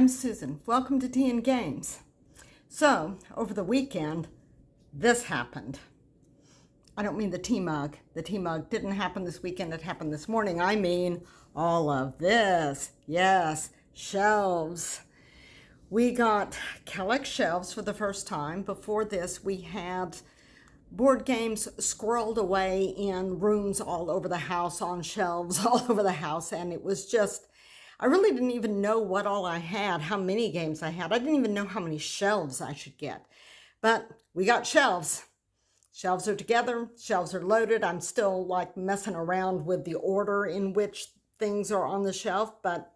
I'm Susan. Welcome to Tea and Games. So, over the weekend, this happened. I don't mean the tea mug. The tea mug didn't happen this weekend, it happened this morning. I mean all of this. Yes, shelves. We got Kallax shelves for the first time. Before this, we had board games squirreled away in rooms all over the house, on shelves all over the house, and it was just, I really didn't even know what all I had, how many games I had. I didn't even know how many shelves I should get. But we got shelves. Shelves are together, shelves are loaded. I'm still like messing around with the order in which things are on the shelf, but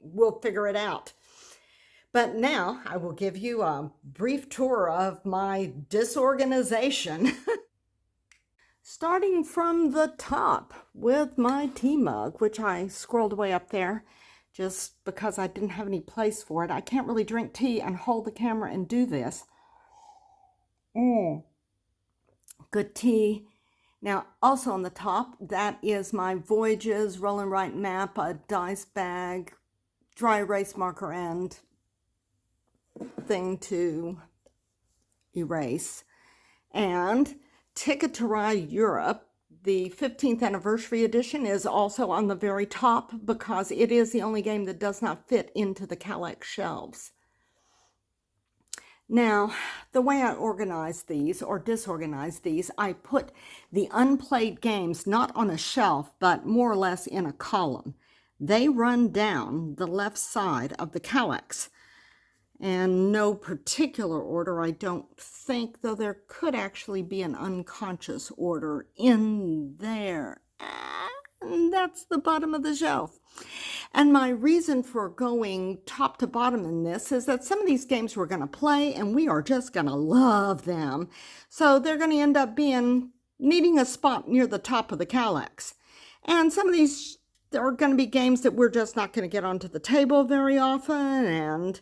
we'll figure it out. But now I will give you a brief tour of my disorganization. Starting from the top with my tea mug, which I squirreled away up there just because I didn't have any place for it. I can't really drink tea and hold the camera and do this. Good tea. Now, also on the top, that is my Voyages Roll and Write map, a dice bag, dry erase marker, and thing to erase. And Ticket to Ride Europe, the 15th anniversary edition, is also on the very top because it is the only game that does not fit into the Kallax shelves. Now, the way I organize these or disorganize these, I put the unplayed games not on a shelf, but more or less in a column. They run down the left side of the Kallax. And no particular order, I don't think, though there could actually be an unconscious order in there. And that's the bottom of the shelf. And my reason for going top to bottom in this is that some of these games we're going to play and we are just going to love them. So they're going to end up needing a spot near the top of the Kallax. And some of these are going to be games that we're just not going to get onto the table very often. And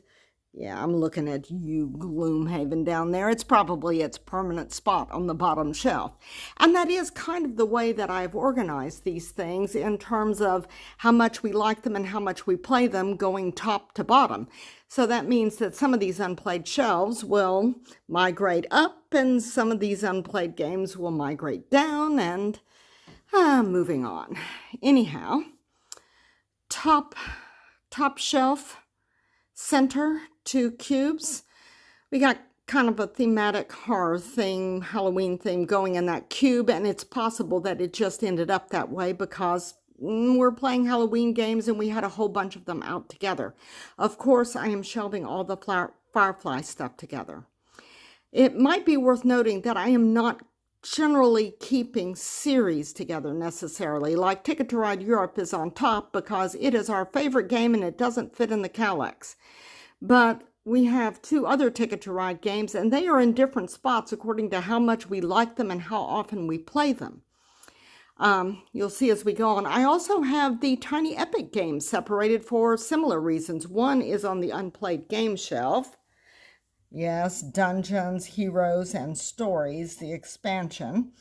yeah, I'm looking at you, Gloomhaven, down there. It's probably its permanent spot on the bottom shelf. And that is kind of the way that I've organized these things in terms of how much we like them and how much we play them, going top to bottom. So that means that some of these unplayed shelves will migrate up and some of these unplayed games will migrate down, and moving on. Anyhow, top shelf, center, 2 cubes. We got kind of a thematic horror theme, Halloween theme going in that cube, and it's possible that it just ended up that way because we're playing Halloween games and we had a whole bunch of them out together. Of course, I am shelving all the Firefly stuff together. It might be worth noting that I am not generally keeping series together necessarily. Like Ticket to Ride Europe is on top because it is our favorite game and it doesn't fit in the Kallax. But we have 2 other Ticket to Ride games and they are in different spots according to how much we like them and how often we play them. You'll see as we go on. I also have the Tiny Epic games separated for similar reasons. One is on the unplayed game shelf. Yes, Dungeons, Heroes, and Stories, the expansion.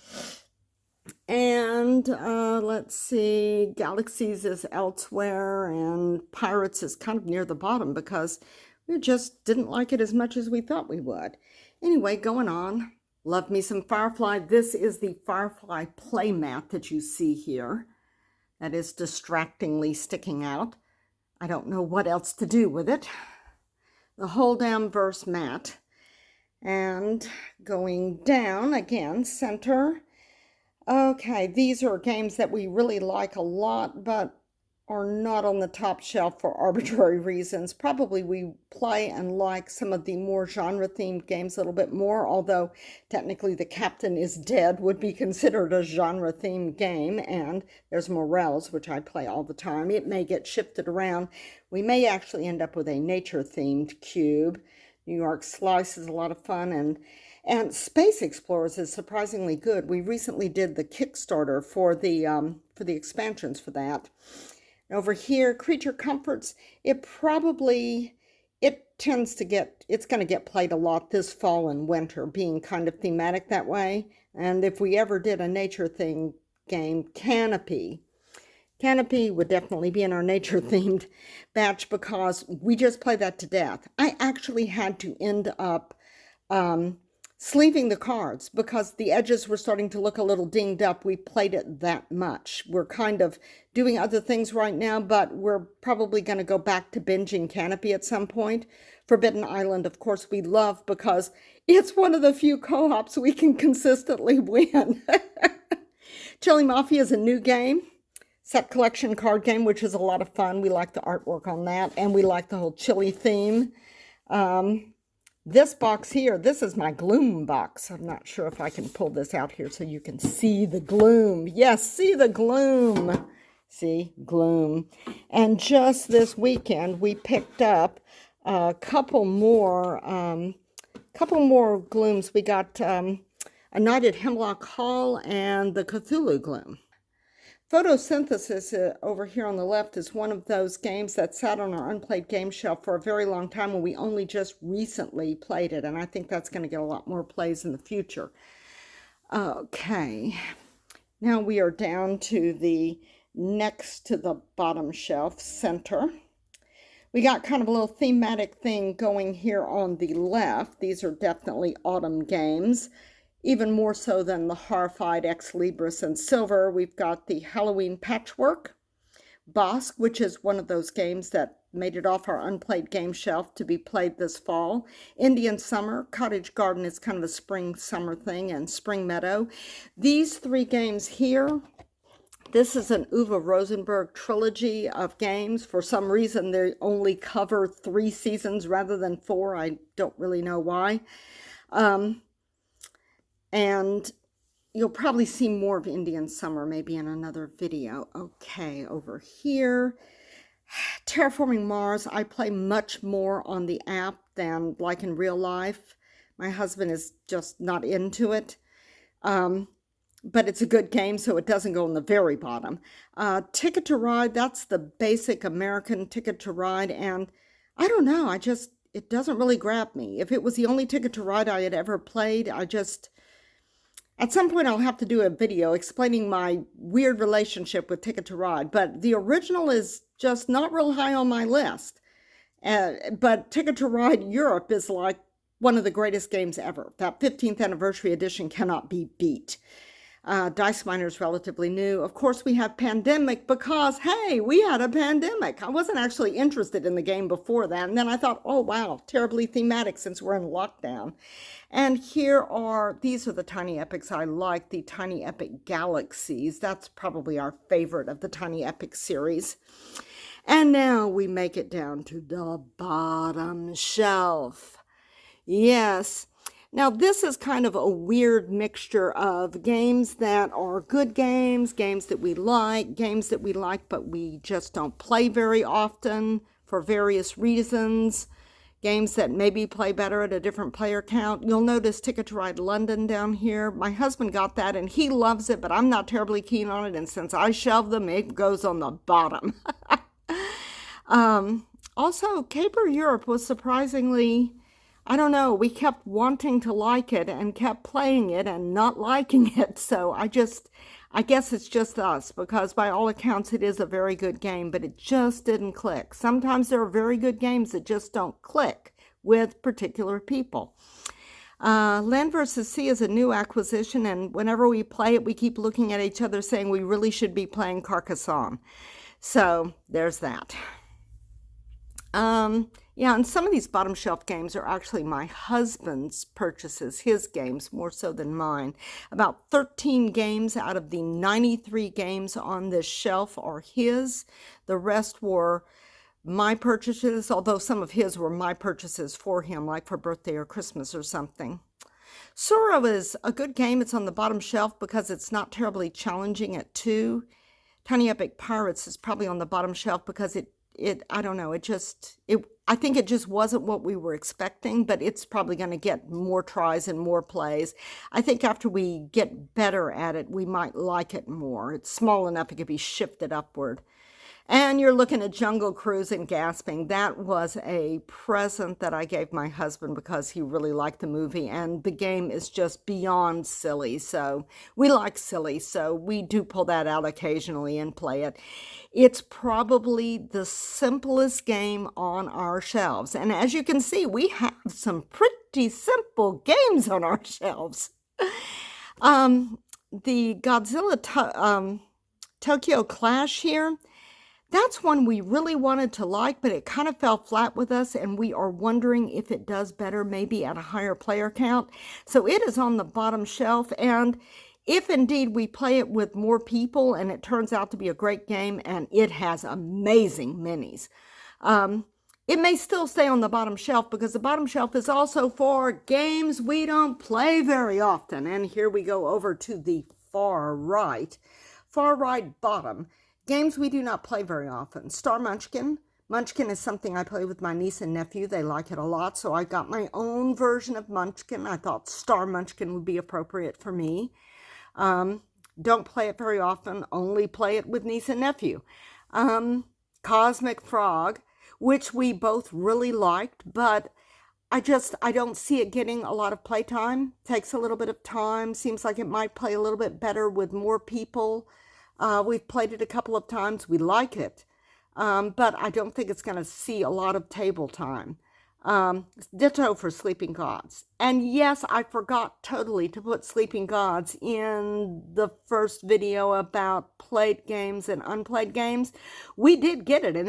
And let's see, Galaxies is elsewhere, and Pirates is kind of near the bottom because we just didn't like it as much as we thought we would. Anyway, going on. Love me some Firefly. This is the Firefly Play Mat that you see here. That is distractingly sticking out. I don't know what else to do with it. The Hold Down Verse mat. And going down again, center. Okay, these are games that we really like a lot, but are not on the top shelf for arbitrary reasons. Probably we play and like some of the more genre-themed games a little bit more, although technically The Captain is Dead would be considered a genre-themed game, and there's Morels, which I play all the time. It may get shifted around. We may actually end up with a nature-themed cube. New York Slice is a lot of fun, and Space Explorers is surprisingly good. We recently did the Kickstarter for the expansions for that. Over here, Creature Comforts, it's going to get played a lot this fall and winter, being kind of thematic that way. And if we ever did a nature thing game, Canopy Canopy would definitely be in our nature-themed batch because we just play that to death. I actually had to end up sleeving the cards because the edges were starting to look a little dinged up. We played it that much. We're kind of doing other things right now, but we're probably going to go back to binging Canopy at some point. Forbidden Island, of course, we love because it's one of the few co-ops we can consistently win. Chili Mafia is a new game, set collection card game, which is a lot of fun. We like the artwork on that, and we like the whole chili theme. This box here, this is my Gloom Box. I'm not sure if I can pull this out here so you can see the gloom. Yes, see the gloom. See, gloom. And just this weekend, we picked up a couple more glooms. We got A Night at Hemlock Hall and the Cthulhu Gloom. Photosynthesis over here on the left is one of those games that sat on our unplayed game shelf for a very long time, and we only just recently played it, and I think that's going to get a lot more plays in the future. Okay, now we are down to the next to the bottom shelf center. We got kind of a little thematic thing going here on the left. These are definitely autumn games. Even more so than the Horrified, Ex Libris, and Silver. We've got the Halloween Patchwork, Bosque, which is one of those games that made it off our unplayed game shelf to be played this fall. Indian Summer, Cottage Garden is kind of a spring-summer thing, and Spring Meadow. These three games here, this is an Uwe Rosenberg trilogy of games. For some reason, they only cover 3 seasons rather than 4. I don't really know why. And you'll probably see more of Indian Summer maybe in another video. Okay, over here, Terraforming Mars. I play much more on the app than like in real life. My husband is just not into it. But it's a good game, so it doesn't go on the very bottom. Ticket to Ride, that's the basic American Ticket to Ride. And I don't know, it doesn't really grab me. If it was the only Ticket to Ride I had ever played, at some point, I'll have to do a video explaining my weird relationship with Ticket to Ride, but the original is just not real high on my list. But Ticket to Ride Europe is like one of the greatest games ever. That 15th anniversary edition cannot be beat. Dice Miner is relatively new. Of course, we have Pandemic because, hey, we had a pandemic. I wasn't actually interested in the game before that. And then I thought, oh, wow, terribly thematic since we're in lockdown. And these are the Tiny Epics I like, the Tiny Epic Galaxies. That's probably our favorite of the Tiny Epic series. And now we make it down to the bottom shelf. Yes. Now, this is kind of a weird mixture of games that are good games, games that we like but we just don't play very often for various reasons, games that maybe play better at a different player count. You'll notice Ticket to Ride London down here. My husband got that, and he loves it, but I'm not terribly keen on it, and since I shelved them, it goes on the bottom. Also, Caper Europe was surprisingly... I don't know, we kept wanting to like it and kept playing it and not liking it. So I guess it's just us because by all accounts it is a very good game, but it just didn't click. Sometimes there are very good games that just don't click with particular people. Land vs. Sea is a new acquisition, and whenever we play it, we keep looking at each other saying we really should be playing Carcassonne. So there's that. Yeah, and some of these bottom shelf games are actually my husband's purchases, his games, more so than mine. About 13 games out of the 93 games on this shelf are his. The rest were my purchases, although some of his were my purchases for him, like for birthday or Christmas or something. Suro is a good game. It's on the bottom shelf because it's not terribly challenging at 2. Tiny Epic Pirates is probably on the bottom shelf because I don't know, I think it just wasn't what we were expecting, but it's probably going to get more tries and more plays. I think after we get better at it, we might like it more. It's small enough it could be shifted upward. And you're looking at Jungle Cruise and gasping. That was a present that I gave my husband because he really liked the movie, and the game is just beyond silly. So we like silly, so we do pull that out occasionally and play it. It's probably the simplest game on our shelves. And as you can see, we have some pretty simple games on our shelves. The Godzilla Tokyo Clash here, that's one we really wanted to like, but it kind of fell flat with us, and we are wondering if it does better maybe at a higher player count. So it is on the bottom shelf, and if indeed we play it with more people and it turns out to be a great game and it has amazing minis, it may still stay on the bottom shelf because the bottom shelf is also for games we don't play very often. And here we go over to the far right bottom. Games we do not play very often. Star Munchkin. Munchkin is something I play with my niece and nephew. They like it a lot, so I got my own version of Munchkin. I thought Star Munchkin would be appropriate for me. Don't play it very often. Only play it with niece and nephew. Cosmic Frog, which we both really liked, but I don't see it getting a lot of playtime. Takes a little bit of time. Seems like it might play a little bit better with more people. We've played it a couple of times. We like it, but I don't think it's going to see a lot of table time. Ditto for Sleeping Gods. And yes, I forgot totally to put Sleeping Gods in the first video about played games and unplayed games. We did get it, and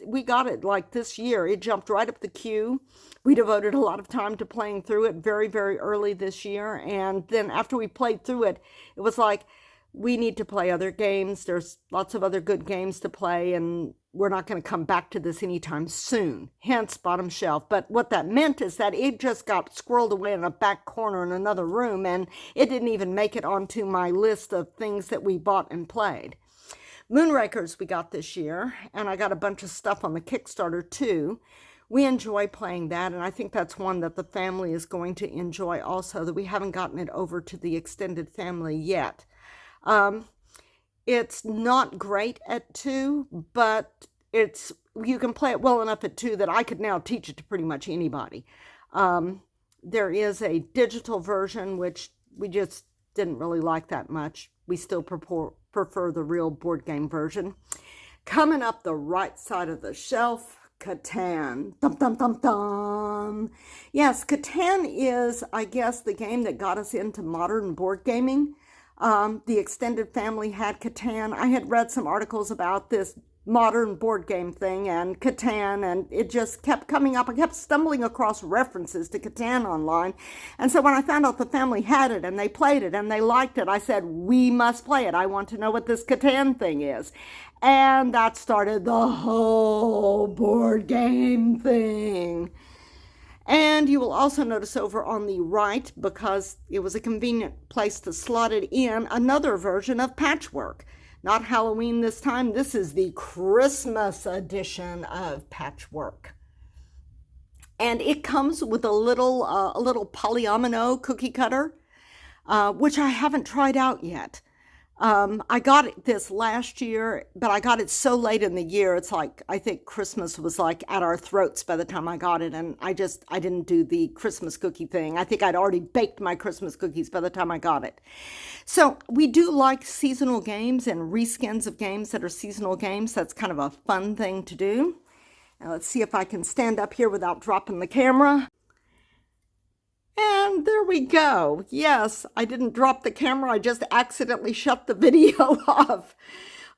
we got it like this year. It jumped right up the queue. We devoted a lot of time to playing through it very, very early this year. And then after we played through it, it was like, we need to play other games. There's lots of other good games to play, and we're not going to come back to this anytime soon, hence bottom shelf. But what that meant is that it just got squirreled away in a back corner in another room, and it didn't even make it onto my list of things that we bought and played. Moonrakers we got this year, and I got a bunch of stuff on the Kickstarter too. We enjoy playing that, and I think that's one that the family is going to enjoy also, that we haven't gotten it over to the extended family yet. It's not great at 2, but you can play it well enough at 2 that I could now teach it to pretty much anybody. There is a digital version, which we just didn't really like that much. We still prefer the real board game version. Coming up the right side of the shelf, Catan. Dum, dum, dum, dum. Yes, Catan is, I guess, the game that got us into modern board gaming. The extended family had Catan. I had read some articles about this modern board game thing and Catan, and it just kept coming up. I kept stumbling across references to Catan online. And so when I found out the family had it and they played it and they liked it, I said, we must play it. I want to know what this Catan thing is. And that started the whole board game thing. And you will also notice over on the right, because it was a convenient place to slot it in, another version of Patchwork. Not Halloween this time. This is the Christmas edition of Patchwork. And it comes with a little polyomino cookie cutter, which I haven't tried out yet. I got this last year, but I got it so late in the year. It's like, I think Christmas was like at our throats by the time I got it. And I didn't do the Christmas cookie thing. I think I'd already baked my Christmas cookies by the time I got it. So we do like seasonal games and reskins of games that are seasonal games. That's kind of a fun thing to do. Now let's see if I can stand up here without dropping the camera. And there we go. Yes, I didn't drop the camera. I just accidentally shut the video off.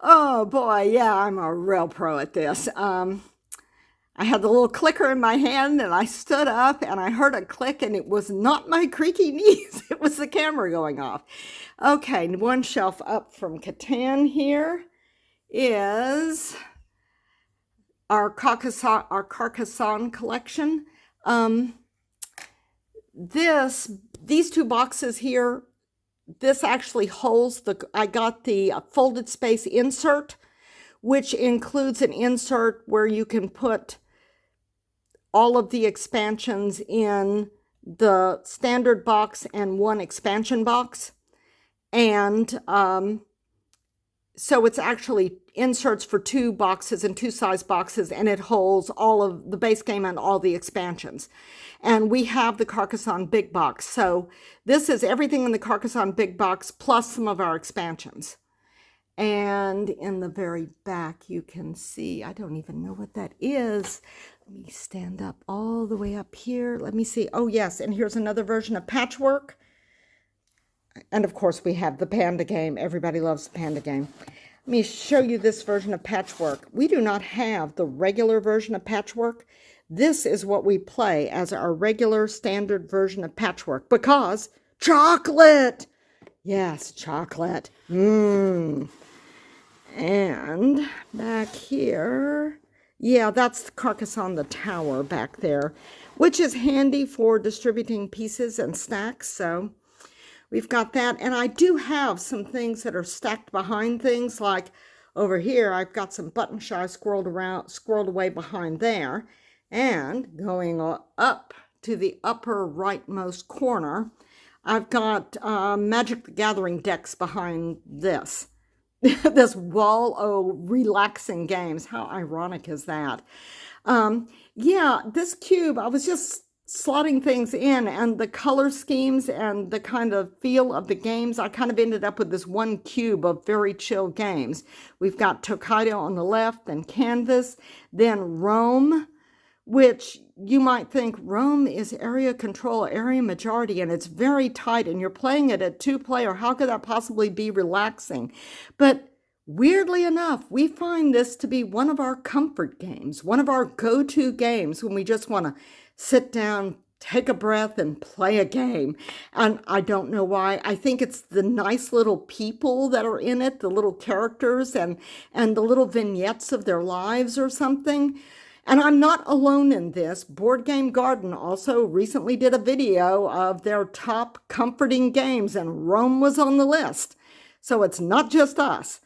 Oh boy, yeah, I'm a real pro at this. I had the little clicker in my hand and I stood up and I heard a click, and it was not my creaky knees. It was the camera going off. Okay, one shelf up from Catan here is our Carcassonne collection. These 2 boxes here, this actually holds I got the folded space insert, which includes an insert where you can put all of the expansions in the standard box and one expansion box. And so it's actually inserts for 2 boxes and 2 size boxes, and it holds all of the base game and all the expansions. And we have the Carcassonne Big Box. So this is everything in the Carcassonne Big Box plus some of our expansions. And in the very back, you can see, I don't even know what that is. Let me stand up all the way up here. Let me see. Oh, yes. And here's another version of Patchwork. And of course, we have the Panda Game. Everybody loves the Panda Game. Let me show you this version of Patchwork. We do not have the regular version of Patchwork. This is what we play as our regular standard version of Patchwork because chocolate. Yes, chocolate. And back here, yeah, that's Carcassonne the Tower back there, which is handy for distributing pieces and stacks. So we've got that. And I do have some things that are stacked behind things, like over here, I've got some button shy squirreled away behind there. And going up to the upper rightmost corner, I've got Magic the Gathering decks behind this. This wall of relaxing games. How ironic is that? Yeah, this cube, I was just slotting things in, and the color schemes and the kind of feel of the games, I kind of ended up with this one cube of very chill games. We've got Tokaido on the left, and Canvas, then Rome, which you might think Rome is area control, area majority, and it's very tight, and you're playing it at 2-player. How could that possibly be relaxing? But weirdly enough, we find this to be one of our comfort games, one of our go-to games when we just want to sit down, take a breath, and play a game. And I don't know why. I think it's the nice little people that are in it, the little characters, and the little vignettes of their lives or something. And I'm not alone in this. Board Game Garden also recently did a video of their top comforting games, and Rome was on the list. So it's not just us.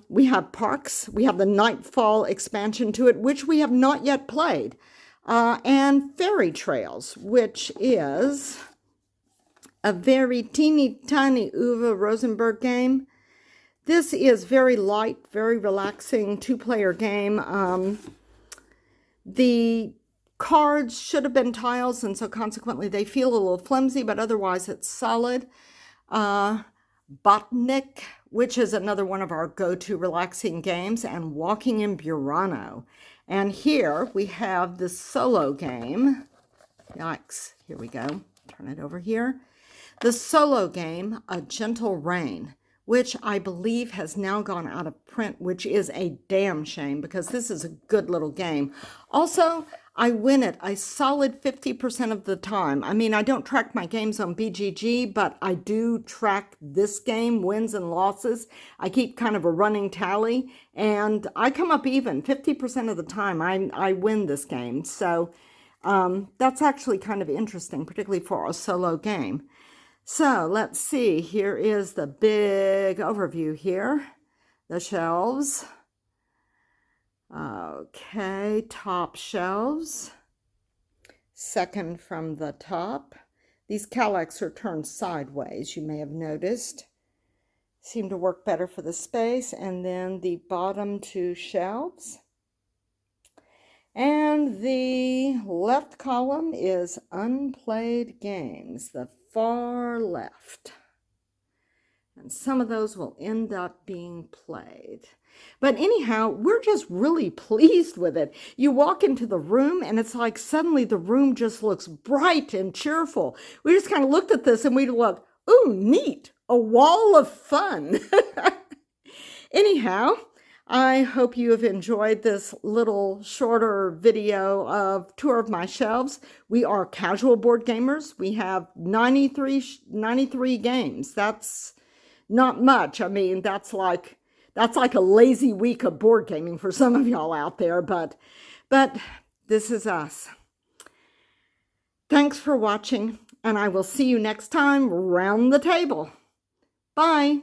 We have Parks. We have the Nightfall expansion to it, which we have not yet played. And Fairy Trails, which is a very teeny tiny Uwe Rosenberg game. This is very light, very relaxing 2-player game. The cards should have been tiles, and so consequently they feel a little flimsy, but otherwise it's solid. Botnik, which is another one of our go-to relaxing games, and Walking in Burano. And here we have the solo game. Yikes, here we go. Turn it over here. The solo game, A Gentle Rain, which I believe has now gone out of print, which is a damn shame because this is a good little game. Also, I win it a solid 50% of the time. I mean, I don't track my games on BGG, but I do track this game, wins and losses. I keep kind of a running tally, and I come up even 50% of the time. I win this game. So that's actually kind of interesting, particularly for a solo game. So let's see, here is the big overview here, the shelves. Okay, top shelves, second from the top. These Kallax are turned sideways, you may have noticed. Seem to work better for the space. And then the bottom 2 shelves. And the left column is unplayed games, the far left. And some of those will end up being played. But anyhow, we're just really pleased with it. You walk into the room and it's like suddenly the room just looks bright and cheerful. We just kind of looked at this and we looked, ooh, neat, a wall of fun. Anyhow, I hope you have enjoyed this little shorter video of tour of my shelves. We are casual board gamers. We have 93 games. That's not much. I mean, that's like a lazy week of board gaming for some of y'all out there, but this is us. Thanks for watching, and I will see you next time round the table. Bye.